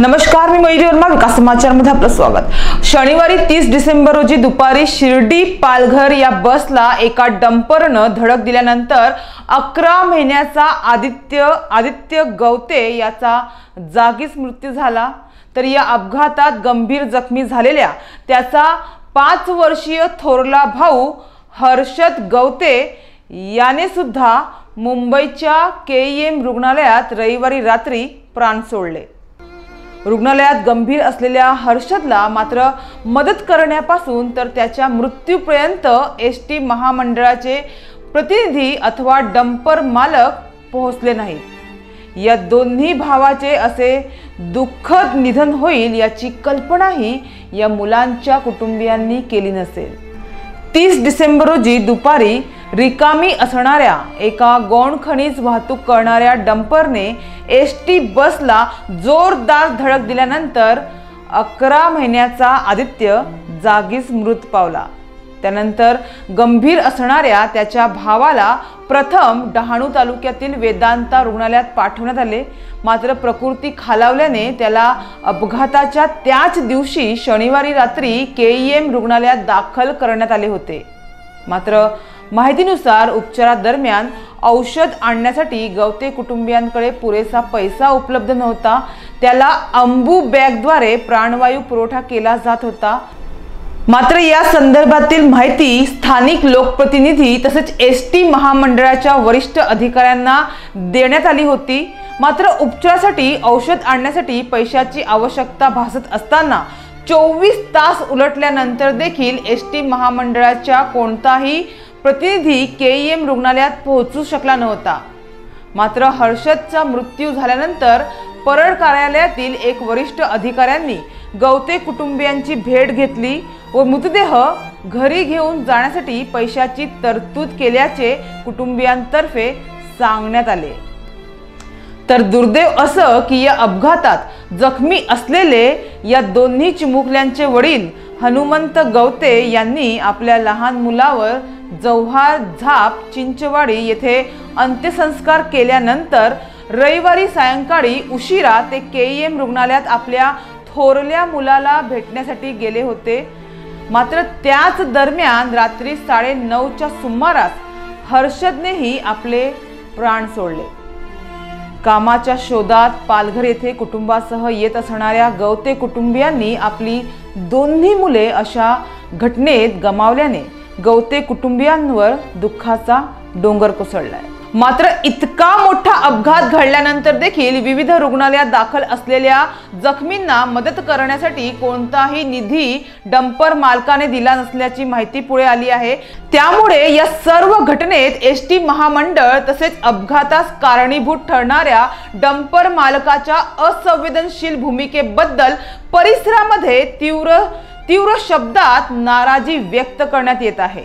नमस्कार, मी मयुरी वर्मा, विकास समाचार मध्ये आपलं स्वागत। शनिवारी 30 डिसेंबर रोजी दुपारी शिर्डी पालघर या बसला एका डंपरनं धडक दिल्यानंतर 11 महिन्याचा आदित्य गवते याचा जागीच मृत्यू झाला। तर या अपघातात गंभीर जखमी झालेल्या त्याचा 5 वर्षीय थोरला भाऊ हर्षद गवते याने सुद्धा मुंबईच्या KEM रुग्णालयात रविवारी रात्री प्राण सोडले। रुग्णालयात गंभीर असलेल्या हर्षदला मात्र मदत करण्यापासून तर त्याच्या मृत्यूपर्यंत ST महामंडळाचे प्रतिनिधी अथवा डंपर मालक पोहोचले नाहीत। या दोन्ही भावाचे असे दुःखद निधन होईल याची कल्पनाही या मुलांच्या कुटुंबियांनी केली नसेल। 30 डिसेंबर रोजी दुपारी रिकामी असणाऱ्या एका गौण खनिज वाहतूक करणाऱ्या डंपरने ST बसला जोरदार धडक दिल्यानंतर 11 महिन्याचा आदित्य जागीच मृत पावला। त्यानंतर गंभीर असणाऱ्या त्याच्या भावाला प्रथम डहाणू तालुक्यातील वेदांता रुग्णालयात पाठवण्यात आले, मात्र प्रकृती खालावल्याने त्याला अपघाताच्या त्याच दिवशी शनिवारी रात्री KEM रुग्णालयात दाखल करण्यात आले होते। मात्र माहितीनुसार उपचारादरम्यान औषध आणण्यासाठी गवते कुटुंबियांकडे पुरेसा पैसा उपलब्ध नव्हता। त्याला अंबू बॅगद्वारे प्राणवायू पुरवठा केला जात होता। मात्र या संदर्भातील माहिती स्थानिक लोकप्रतिनिधी तसेच ST महामंडळाच्या वरिष्ठ अधिकाऱ्यांना देण्यात आली होती। मात्र उपचारासाठी औषध आणण्यासाठी पैशाची आवश्यकता भासत असताना 24 तास उलटल्यानंतर देखील ST महामंडळाच्या कोणताही प्रतिनिधी KEM रुग्णालयात पोहोचू शकला नव्हता। मात्र हर्षदचा मृत्यू झाल्यानंतर परळ कार्यालयातील एक वरिष्ठ अधिकाऱ्यांनी गवते कुटुंबियांची भेट घेतली व मृतदेह घरी घेऊन जाण्यासाठी पैशाची तरतूद केल्याचे कुटुंबियांतर्फे सांगण्यात आले। तर दुर्दैव असं की या अपघातात जखमी असलेले या दोन्ही चिमुकल्यांचे वडील हनुमंत गवते यांनी आपल्या लहान मुलावर जव्हार झाप चिंचवाडी येथे अंत्यसंस्कार केल्यानंतर रविवारी सायंकाळी उशिरा ते KEM रुग्णालयात आपल्या थोरल्या मुलाला भेटण्यासाठी गेले होते। मात्र त्याच दरम्यान रात्री 9:30च्या सुमारास हर्षदनेही आपले प्राण सोडले। कामाच्या शोधात पालघर येथे कुटुंबासह येत असणाऱ्या गवते कुटुंबियांनी आपली दोन्ही मुले अशा घटनेत गमावल्याने गवते कुटुंबियांवर दुःखाचा डोंगर कोसळलाय। मात्र इतका मोठा अपघात घडल्यानंतर देखील विविध रुग्णालयात दाखल असलेल्या जखमींना मदत करण्यासाठी कोणताही निधी डंपर मालकाने दिला नसल्याची माहिती पुढे आली आहे। त्यामुळे या सर्व घटनेत ST महामंडळ तसेच अपघातास कारणीभूत ठरणाऱ्या डंपर मालकाच्या असंवेदनशील भूमिकेबद्दल परिसरामध्ये तीव्र शब्दात नाराजी व्यक्त करण्यात येत आहे।